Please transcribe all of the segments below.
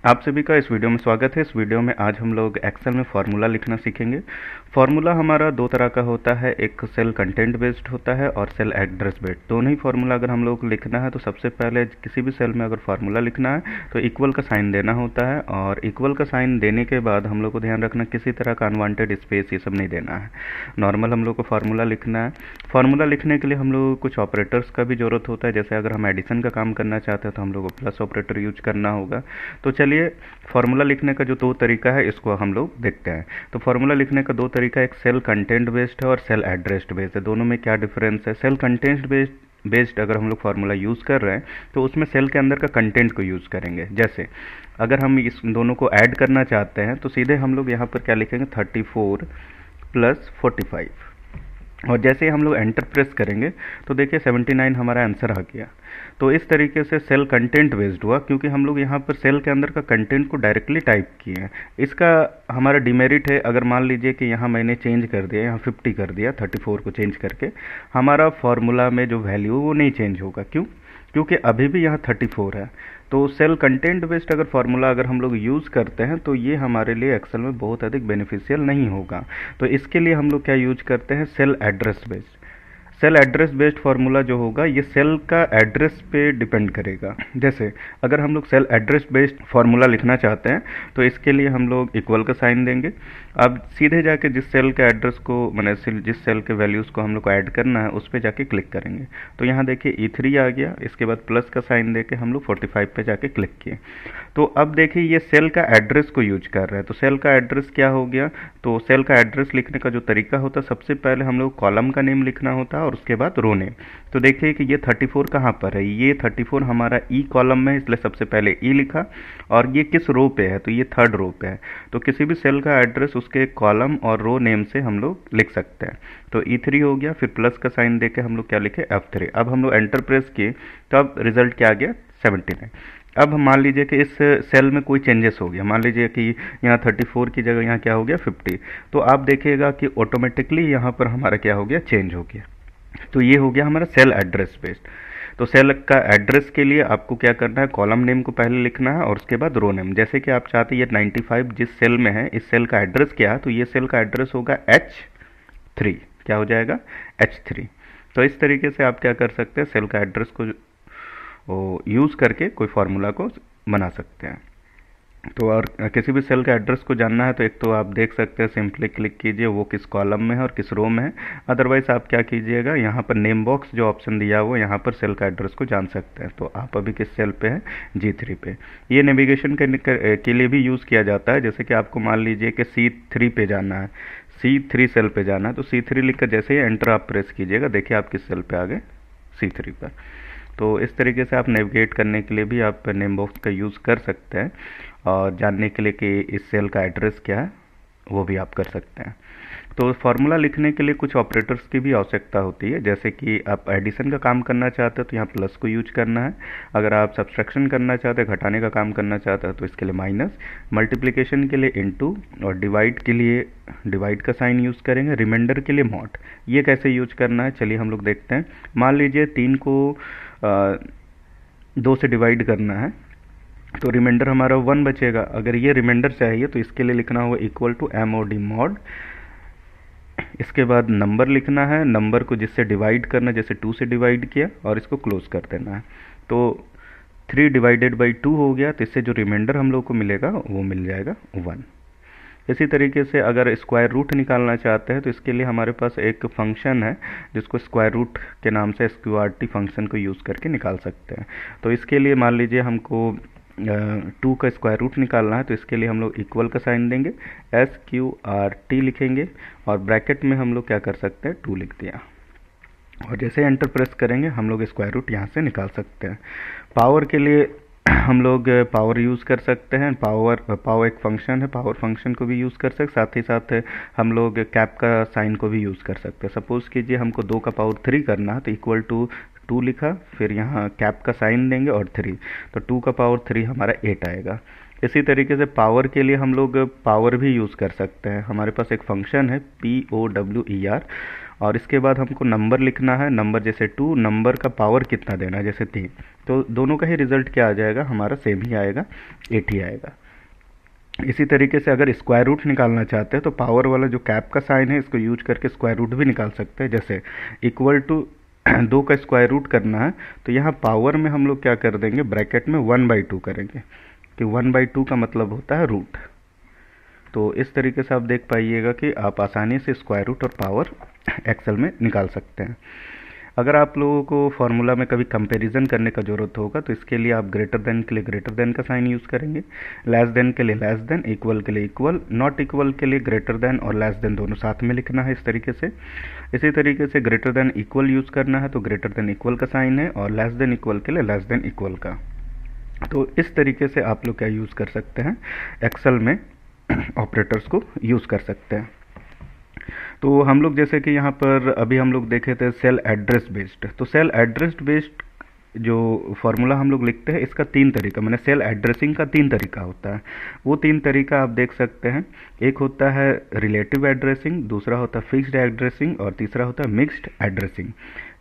आप सभी का इस वीडियो में स्वागत है। इस वीडियो में आज हम लोग एक्सेल में फार्मूला लिखना सीखेंगे। फार्मूला हमारा दो तरह का होता है, एक सेल कंटेंट बेस्ड होता है और सेल एड्रेस बेस्ड। दोनों ही फार्मूला अगर हम लोग को लिखना है तो सबसे पहले किसी भी सेल में अगर फार्मूला लिखना है तो इक्वल का साइन देना होता है, और इक्वल का साइन देने के बाद हम लोग को ध्यान रखना किसी तरह का अनवांटेड स्पेस ये सब नहीं देना है। नॉर्मल हम लोग को फार्मूला लिखना है। फार्मूला लिखने के लिए हम लोग को कुछ ऑपरेटर्स का भी ज़रूरत होता है। जैसे अगर हम एडिशन का काम करना चाहते हैं तो हम लोग को प्लस ऑपरेटर यूज करना होगा। तो चलिए फार्मूला लिखने का जो दो तरीका है इसको हम लोग देखते हैं। तो फार्मूला लिखने का दो तरीका, एक सेल कंटेंट बेस्ड है और सेल एड्रेस्ड बेस्ड है। दोनों में क्या डिफरेंस है? सेल कंटेंट बेस्ड अगर हम लोग फार्मूला यूज़ कर रहे हैं तो उसमें सेल के अंदर का कंटेंट को यूज़ करेंगे। जैसे अगर हम इस दोनों को ऐड करना चाहते हैं तो सीधे हम लोग यहाँ पर क्या लिखेंगे, 34 + 45, और जैसे ही हम लोग एंटर प्रेस करेंगे तो देखिए 79 हमारा आंसर आ गया। तो इस तरीके से सेल कंटेंट बेस्ड हुआ, क्योंकि हम लोग यहाँ पर सेल के अंदर का कंटेंट को डायरेक्टली टाइप किए हैं। इसका हमारा डिमेरिट है, अगर मान लीजिए कि यहाँ मैंने चेंज कर दिया, यहाँ 50 कर दिया, 34 को चेंज करके, हमारा फॉर्मूला में जो वैल्यू वो नहीं चेंज होगा। क्यों? क्योंकि अभी भी यहाँ 34 है। तो सेल कंटेंट बेस्ड अगर फार्मूला अगर हम लोग यूज़ करते हैं तो ये हमारे लिए एक्सेल में बहुत अधिक बेनिफिशियल नहीं होगा। तो इसके लिए हम लोग क्या यूज करते हैं, cell address based. Cell address based formula जो होगा ये सेल का एड्रेस पे डिपेंड करेगा। जैसे अगर हम लोग सेल एड्रेस बेस्ड फार्मूला लिखना चाहते हैं तो इसके लिए हम लोग इक्वल का साइन देंगे। अब सीधे जाके जिस सेल के एड्रेस को मैंने जिस सेल के वैल्यूज़ को हम लोग को ऐड करना है उस पर जाके क्लिक करेंगे। तो यहाँ देखिए E3 आ गया, इसके बाद प्लस का साइन देके हम लोग 45 पे जाके क्लिक किए। तो अब देखिए ये सेल का एड्रेस को यूज कर रहे हैं। तो सेल का एड्रेस क्या हो गया? तो सेल का एड्रेस लिखने का जो तरीका होता है, सबसे पहले हम लोग कॉलम का नेम लिखना होता है और उसके बाद रो नेम। तो देखिए कि ये 34 कहाँ पर है, ये 34 हमारा ई कॉलम में है, इसलिए सबसे पहले ई लिखा। और ये किस रो पे है? तो ये थर्ड रो पे है। तो किसी भी सेल का एड्रेस उसके कॉलम और रो नेम से हम लोग लिख सकते हैं। तो E3 हो गया, फिर प्लस का साइन देके हम लोग क्या लिखे, F3। अब हम लोग एंटर प्रेस किए तो अब रिजल्ट क्या आ गया, 79। अब मान लीजिए कि इस सेल में कोई चेंजेस हो गया, मान लीजिए कि यहाँ 34 की जगह यहाँ क्या हो गया, 50। तो आप देखिएगा कि ऑटोमेटिकली यहाँ पर हमारा क्या हो गया, चेंज हो गया। तो ये हो गया हमारा सेल एड्रेस बेस्ड। तो सेल का एड्रेस के लिए आपको क्या करना है, कॉलम नेम को पहले लिखना है और उसके बाद रो नेम। जैसे कि आप चाहते हैं ये 95 जिस सेल में है, इस सेल का एड्रेस क्या है, तो ये सेल का एड्रेस होगा H3। क्या हो जाएगा, H3। तो इस तरीके से आप क्या कर सकते हैं, सेल का एड्रेस को यूज़ करके कोई फार्मूला को बना सकते हैं। तो और किसी भी सेल का एड्रेस को जानना है तो एक तो आप देख सकते हैं, सिंपली क्लिक कीजिए वो किस कॉलम में है और किस रो में है। अदरवाइज आप क्या कीजिएगा, यहाँ पर नेम बॉक्स जो ऑप्शन दिया हुआ है यहाँ पर सेल का एड्रेस को जान सकते हैं। तो आप अभी किस सेल पे हैं, G3 पे। ये नेविगेशन के लिए भी यूज़ किया जाता है। जैसे कि आपको मान लीजिए कि C3 पे जाना है, C3 सेल पे जाना है, तो C3 लिख कर जैसे ही एंटर आप प्रेस कीजिएगा, देखिए आप किस सेल पे आ गए, C3 पर। तो इस तरीके से आप नेविगेट करने के लिए भी आप नेम बॉक्स का यूज़ कर सकते हैं, और जानने के लिए कि इस सेल का एड्रेस क्या है वो भी आप कर सकते हैं। तो फार्मूला लिखने के लिए कुछ ऑपरेटर्स की भी आवश्यकता होती है। जैसे कि आप एडिशन का काम करना चाहते हैं तो यहाँ प्लस को यूज करना है। अगर आप सब्सट्रैक्शन करना चाहते हैं, घटाने का काम करना चाहते हैं, तो इसके लिए माइनस। मल्टीप्लिकेशन के लिए इनटू, और डिवाइड के लिए डिवाइड का साइन यूज़ करेंगे। रिमाइंडर के लिए मॉड। ये कैसे यूज करना है चलिए हम लोग देखते हैं। मान लीजिए 3 को 2 से डिवाइड करना है तो रिमाइंडर हमारा 1 बचेगा। अगर ये रिमाइंडर चाहिए तो इसके लिए लिखना होगा इक्वल टू MOD मॉड। इसके बाद नंबर लिखना है, नंबर को जिससे डिवाइड करना, जैसे 2 से डिवाइड किया, और इसको क्लोज कर देना है। तो 3/2 हो गया, तो इससे जो रिमाइंडर हम लोग को मिलेगा वो मिल जाएगा 1। इसी तरीके से अगर स्क्वायर रूट निकालना चाहते हैं तो इसके लिए हमारे पास एक फंक्शन है जिसको स्क्वायर रूट के नाम से SQRT फंक्शन को यूज़ करके निकाल सकते हैं। तो इसके लिए मान लीजिए हमको 2 का स्क्वायर रूट निकालना है, तो इसके लिए हम लोग इक्वल का साइन देंगे, SQRT लिखेंगे, और ब्रैकेट में हम लोग क्या कर सकते हैं, 2 लिख दिया, और जैसे एंटर प्रेस करेंगे हम लोग स्क्वायर रूट यहाँ से निकाल सकते हैं। पावर के लिए हम लोग पावर यूज़ कर सकते हैं। पावर एक फंक्शन है, पावर फंक्शन को भी यूज़ कर सकते, साथ ही साथ हम लोग कैप का साइन को भी यूज़ कर सकते हैं। सपोज़ कीजिए हमको 2 का पावर 3 करना है, तो इक्वल टू 2 लिखा, फिर यहाँ कैप का साइन देंगे और 3, तो 2 का पावर 3 हमारा 8 आएगा। इसी तरीके से पावर के लिए हम लोग पावर भी यूज़ कर सकते हैं। हमारे पास एक फंक्शन है POWER, और इसके बाद हमको नंबर लिखना है, नंबर जैसे 2, नंबर का पावर कितना देना है जैसे 3। तो दोनों का ही रिजल्ट क्या आ जाएगा, हमारा सेम ही आएगा, 8 ही आएगा। इसी तरीके से अगर स्क्वायर रूट निकालना चाहते हैं तो पावर वाला जो कैप का साइन है इसको यूज करके स्क्वायर रूट भी निकाल सकते हैं। जैसे इक्वल टू 2 का स्क्वायर रूट करना है तो यहाँ पावर में हम लोग क्या कर देंगे, ब्रैकेट में 1/2 करेंगे, कि 1/2 का मतलब होता है रूट। तो इस तरीके से आप देख पाइएगा कि आप आसानी से स्क्वायर रूट और पावर एक्सेल में निकाल सकते हैं। अगर आप लोगों को फॉर्मूला में कभी कंपैरिजन करने का ज़रूरत होगा तो इसके लिए आप ग्रेटर देन के लिए ग्रेटर देन का साइन यूज़ करेंगे, लेस देन के लिए लेस देन, इक्वल के लिए इक्वल, नॉट इक्वल के लिए ग्रेटर देन और लेस देन दोनों साथ में लिखना है इस तरीके से। इसी तरीके से ग्रेटर देन इक्वल यूज़ करना है तो ग्रेटर देन इक्वल का साइन है, और लेस देन इक्वल के लिए लेस देन इक्वल का। तो इस तरीके से आप लोग क्या यूज़ कर सकते हैं, एक्सेल में ऑपरेटर्स को यूज़ कर सकते हैं। तो हम लोग जैसे कि यहाँ पर अभी हम लोग देखे थे सेल एड्रेस बेस्ड, तो सेल एड्रेस बेस्ड जो फॉर्मूला हम लोग लिखते हैं इसका 3 तरीका, मैंने सेल एड्रेसिंग का 3 तरीका होता है। वो 3 तरीका आप देख सकते हैं, एक होता है रिलेटिव एड्रेसिंग, दूसरा होता है फिक्स्ड एड्रेसिंग, और तीसरा होता है मिक्स्ड एड्रेसिंग।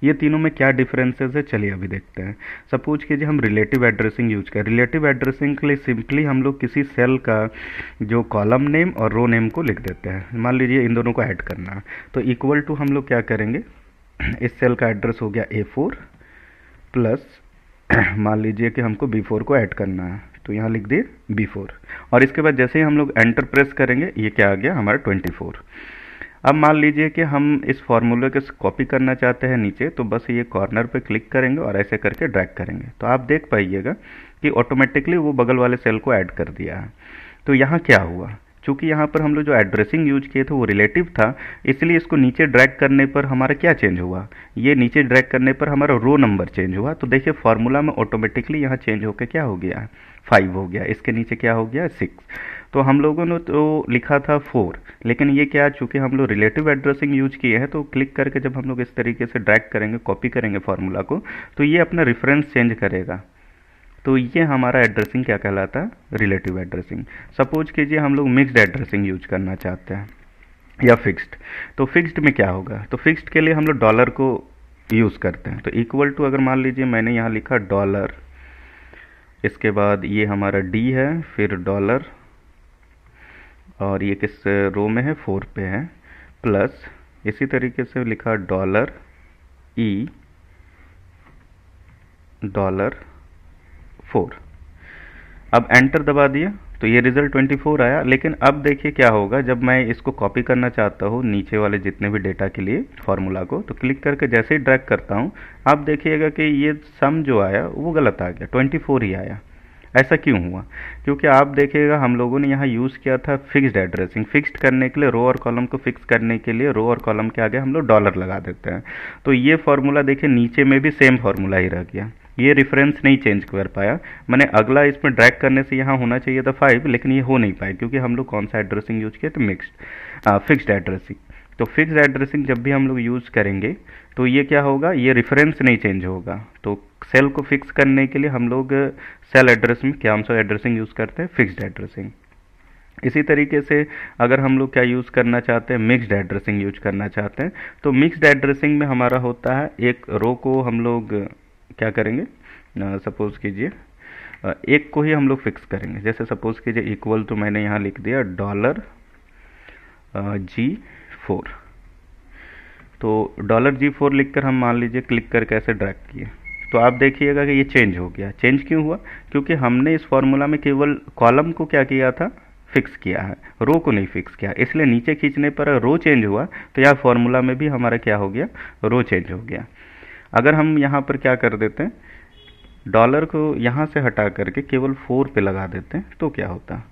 ये तीनों में क्या डिफरेंसेस है चलिए अभी देखते हैं। सपोज कीजिए हम रिलेटिव एड्रेसिंग यूज करें। रिलेटिव एड्रेसिंग के लिए सिंपली हम लोग किसी सेल का जो कॉलम नेम और रो नेम को लिख देते हैं। मान लीजिए इन दोनों को ऐड करना है तो इक्वल टू हम लोग क्या करेंगे, इस सेल का एड्रेस हो गया A4 प्लस मान लीजिए कि हमको B4 को ऐड करना है तो यहाँ लिख दिए B4, और इसके बाद जैसे ही हम लोग एंटर प्रेस करेंगे ये क्या आ गया हमारा 24। अब मान लीजिए कि हम इस फॉर्मूले को कॉपी करना चाहते हैं नीचे, तो बस ये कॉर्नर पे क्लिक करेंगे और ऐसे करके ड्रैग करेंगे तो आप देख पाइएगा कि ऑटोमेटिकली वो बगल वाले सेल को ऐड कर दिया है। तो यहाँ क्या हुआ, चूंकि यहाँ पर हम लोग जो एड्रेसिंग यूज किए थे वो रिलेटिव था, इसलिए इसको नीचे ड्रैग करने पर हमारा क्या चेंज हुआ, ये नीचे ड्रैग करने पर हमारा रो नंबर चेंज हुआ। तो देखिए फॉर्मूला में ऑटोमेटिकली यहाँ चेंज होकर क्या हो गया, 5 हो गया, इसके नीचे क्या हो गया 6। तो हम लोगों ने तो लिखा था 4, लेकिन ये क्या, चूंकि हम लोग रिलेटिव एड्रेसिंग यूज किए हैं तो क्लिक करके जब हम लोग इस तरीके से ड्रैग करेंगे, कॉपी करेंगे फॉर्मूला को, तो ये अपना रेफरेंस चेंज करेगा। तो ये हमारा एड्रेसिंग क्या कहलाता है, रिलेटिव एड्रेसिंग। सपोज कीजिए हम लोग मिक्स्ड एड्रेसिंग यूज करना चाहते हैं या फिक्स्ड, तो फिक्स्ड में क्या होगा, तो फिक्स्ड के लिए हम लोग डॉलर को यूज करते हैं। तो इक्वल टू अगर मान लीजिए मैंने यहाँ लिखा डॉलर, इसके बाद ये हमारा D है, फिर डॉलर, और ये किस रो में है, 4 पे है, प्लस इसी तरीके से लिखा डॉलर E डॉलर 4। अब एंटर दबा दिया तो ये रिजल्ट 24 आया। लेकिन अब देखिए क्या होगा, जब मैं इसको कॉपी करना चाहता हूँ नीचे वाले जितने भी डेटा के लिए फॉर्मूला को, तो क्लिक करके जैसे ही ड्रैग करता हूँ आप देखिएगा कि ये सम जो आया वो गलत आ गया, 24 ही आया। ऐसा क्यों हुआ, क्योंकि आप देखिएगा हम लोगों ने यहाँ यूज़ किया था फिक्स्ड एड्रेसिंग। फिक्स्ड करने के लिए रो और कॉलम को फिक्स करने के लिए रो और कॉलम के आगे हम लोग डॉलर लगा देते हैं। तो ये फॉर्मूला देखिए नीचे में भी सेम फॉर्मूला ही रह गया, ये रेफरेंस नहीं चेंज कर पाया। मैंने अगला इसमें ड्रैग करने से यहाँ होना चाहिए था 5, लेकिन ये हो नहीं पाया क्योंकि हम लोग कौन सा एड्रेसिंग यूज किया, तो मिक्स्ड फिक्स्ड एड्रेसिंग। तो फिक्स्ड एड्रेसिंग जब भी हम लोग यूज़ करेंगे तो ये क्या होगा, ये रेफरेंस नहीं चेंज होगा। तो सेल को फिक्स करने के लिए हम लोग सेल एड्रेस में क्या हम सब एड्रेसिंग यूज़ करते हैं, फिक्स्ड एड्रेसिंग। इसी तरीके से अगर हम लोग क्या यूज़ करना चाहते हैं, मिक्स्ड एड्रेसिंग यूज करना चाहते हैं, तो मिक्स्ड एड्रेसिंग में हमारा होता है एक रो को हम लोग क्या करेंगे, सपोज कीजिए एक को ही हम लोग फिक्स करेंगे। जैसे सपोज कीजिए इक्वल टू मैंने यहाँ लिख दिया डॉलर G4, तो डॉलर G4 लिखकर हम मान लीजिए क्लिक करके ऐसे ड्रैग किए तो आप देखिएगा कि ये चेंज हो गया। चेंज क्यों हुआ, क्योंकि हमने इस फॉर्मूला में केवल कॉलम को क्या किया था, फिक्स किया है, रो को नहीं फिक्स किया, इसलिए नीचे खींचने पर रो चेंज हुआ तो यहाँ फॉर्मूला में भी हमारा क्या हो गया, रो चेंज हो गया। अगर हम यहाँ पर क्या कर देते हैं, डॉलर को यहाँ से हटा करके केवल 4 पे लगा देते हैं तो क्या होता,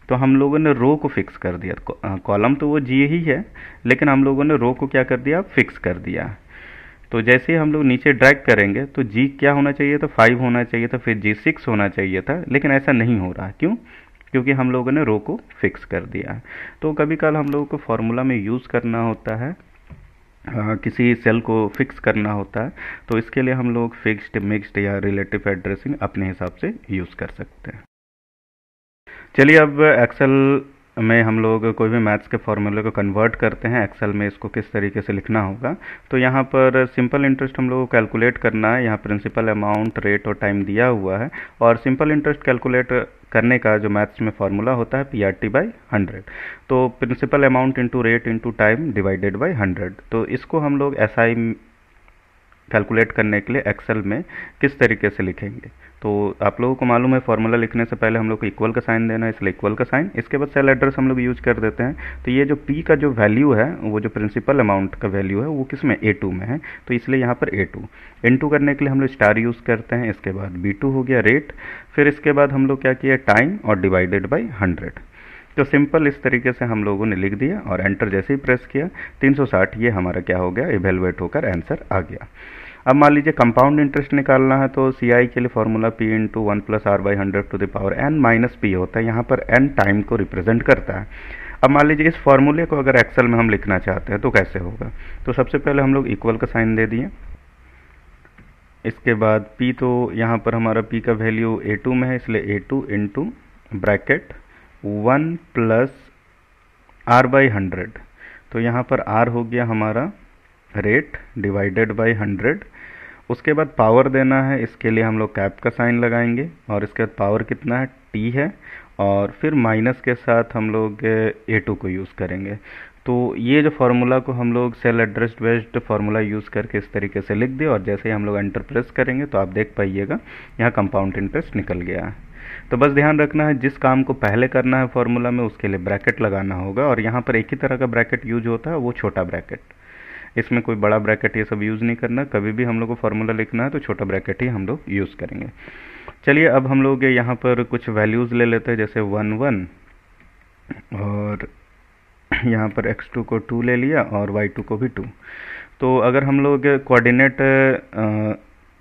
तो हम लोगों ने रो को फिक्स कर दिया। कॉलम तो वो G ही है, लेकिन हम लोगों ने रो को क्या कर दिया, फिक्स कर दिया। तो जैसे ही हम लोग नीचे ड्रैग करेंगे तो G क्या होना चाहिए था, 5 होना चाहिए था, फिर G6 होना चाहिए था, लेकिन ऐसा नहीं हो रहा। क्यों, क्योंकि हम लोगों ने रो को फिक्स कर दिया है। तो कभी कल हम लोगों को फॉर्मूला में यूज़ करना होता है, किसी सेल को फिक्स करना होता है, तो इसके लिए हम लोग फिक्स्ड, मिक्स्ड या रिलेटिव एड्रेसिंग अपने हिसाब से यूज़ कर सकते हैं। चलिए अब एक्सेल में हम लोग कोई भी मैथ्स के फॉर्मूले को कन्वर्ट करते हैं एक्सेल में, इसको किस तरीके से लिखना होगा। तो यहाँ पर सिंपल इंटरेस्ट हम लोग को कैलकुलेट करना है। यहाँ प्रिंसिपल अमाउंट, रेट और टाइम दिया हुआ है, और सिंपल इंटरेस्ट कैलकुलेट करने का जो मैथ्स में फॉर्मूला होता है PRT/100। तो principal amount into rate into time divided by 100। तो इसको हम लोग SI कैलकुलेट करने के लिए एक्सेल में किस तरीके से लिखेंगे। तो आप लोगों को मालूम है फॉर्मूला लिखने से पहले हम लोग को इक्वल का साइन देना है, इसलिए इक्वल का साइन, इसके बाद सेल एड्रेस हम लोग यूज कर देते हैं। तो ये जो P का जो वैल्यू है, वो जो प्रिंसिपल अमाउंट का वैल्यू है, वो किस में, A2 में है, तो इसलिए यहाँ पर A2 इनटू करने के लिए हम लोग स्टार यूज़ करते हैं। इसके बाद B2 हो गया रेट, फिर इसके बाद हम लोग क्या किया, टाइम, और डिवाइडेड बाई 100। तो सिंपल इस तरीके से हम लोगों ने लिख दिया, और एंटर जैसे ही प्रेस किया 360 ये हमारा क्या हो गया, इवेलुएट होकर आंसर आ गया। अब मान लीजिए कंपाउंड इंटरेस्ट निकालना है, तो CI के लिए formula P into 1 plus R/100 to the power n minus P होता है। यहाँ पर n टाइम को रिप्रेजेंट करता है। अब मान लीजिए इस फॉर्मूले को अगर एक्सेल में हम लिखना चाहते हैं तो कैसे होगा। तो सबसे पहले हम लोग इक्वल का साइन दे दिए, इसके बाद P, तो यहाँ पर हमारा P का वैल्यू A2 में है, इसलिए A2 into bracket 1 plus R/100। तो यहाँ पर R हो गया हमारा रेट डिवाइडेड बाई 100। उसके बाद पावर देना है, इसके लिए हम लोग कैप का साइन लगाएंगे, और इसके बाद पावर कितना है, T है, और फिर माइनस के साथ हम लोग A2 को यूज़ करेंगे। तो ये जो फार्मूला को हम लोग cell address based formula use करके इस तरीके से लिख दिए, और जैसे ही हम लोग एंटर प्रेस करेंगे तो आप देख पाइएगा यहाँ कंपाउंड इंटरेस्ट निकल गया है। तो बस ध्यान रखना है, जिस काम को पहले करना है फार्मूला में उसके लिए ब्रैकेट लगाना होगा, और यहाँ पर एक ही तरह का ब्रैकेट यूज होता है, वो छोटा ब्रैकेट। इसमें कोई बड़ा ब्रैकेट ये सब यूज़ नहीं करना। कभी भी हम लोग को फार्मूला लिखना है तो छोटा ब्रैकेट ही हम लोग यूज़ करेंगे। चलिए अब हम लोग यहाँ पर कुछ वैल्यूज़ ले लेते हैं, जैसे 1 1, और यहाँ पर x2 को 2 ले लिया, और y2 को भी 2। तो अगर हम लोग कोऑर्डिनेट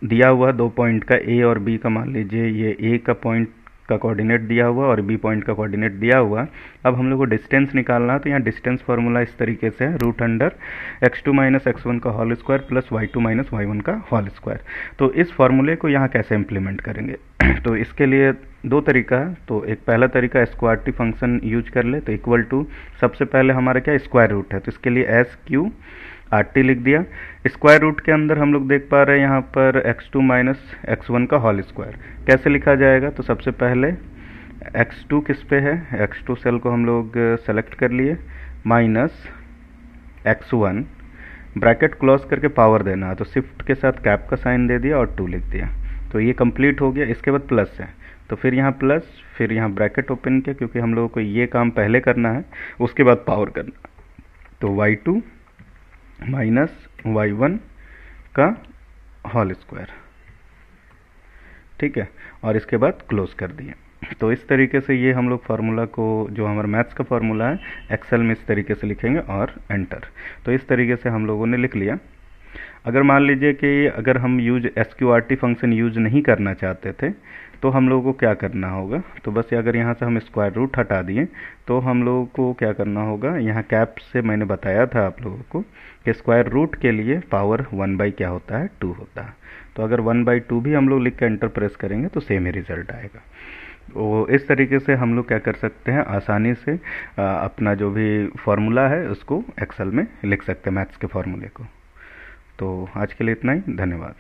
दिया हुआ 2 पॉइंट का, A और B का, मान लीजिए ये A का पॉइंट का कोऑर्डिनेट दिया हुआ और B पॉइंट का कोऑर्डिनेट दिया हुआ। अब हम लोग को डिस्टेंस निकालना है, तो यहाँ डिस्टेंस फार्मूला इस तरीके से है, √x2 माइनस x1 का whole square plus y2 minus y1 का होल स्क्वायर। तो इस फार्मूले को यहाँ कैसे इम्प्लीमेंट करेंगे तो इसके लिए दो तरीका है। तो एक पहला तरीका SQRT फंक्शन यूज कर ले, तो इक्वल टू, सबसे पहले हमारा क्या स्क्वायर रूट है, तो इसके लिए SQRT लिख दिया। स्क्वायर रूट के अंदर हम लोग देख पा रहे हैं यहाँ पर x2 माइनस x1 का होल स्क्वायर कैसे लिखा जाएगा। तो सबसे पहले x2 किस पे है, x2 सेल को हम लोग सेलेक्ट कर लिए, माइनस x1, ब्रैकेट क्लोज करके पावर देना है, तो शिफ्ट के साथ कैप का साइन दे दिया और 2 लिख दिया। तो ये कंप्लीट हो गया। इसके बाद प्लस है, तो फिर यहाँ प्लस, फिर यहाँ ब्रैकेट ओपन किया, क्योंकि हम लोगों को ये काम पहले करना है, उसके बाद पावर करना। तो y2 माइनस y1 का होल स्क्वायर, ठीक है, और इसके बाद क्लोज कर दिए। तो इस तरीके से ये हम लोग फार्मूला को, जो हमारा मैथ्स का फार्मूला है, एक्सेल में इस तरीके से लिखेंगे और एंटर। तो इस तरीके से हम लोगों ने लिख लिया। अगर मान लीजिए कि अगर हम SQRT फंक्शन यूज नहीं करना चाहते थे, तो हम लोगों को क्या करना होगा। तो बस अगर यहाँ से हम स्क्वायर रूट हटा दिए, तो हम लोगों को क्या करना होगा, यहाँ कैप से मैंने बताया था आप लोगों को कि स्क्वायर रूट के लिए पावर 1 क्या होता है, 2 होता है। तो अगर 1/2 भी हम लोग लिख के एंटर प्रेस करेंगे तो सेम ही रिजल्ट आएगा। तो इस तरीके से हम लोग क्या कर सकते हैं, आसानी से अपना जो भी फार्मूला है उसको एक्सेल में लिख सकते हैं, मैथ्स के फार्मूले को। तो आज के लिए इतना ही, धन्यवाद।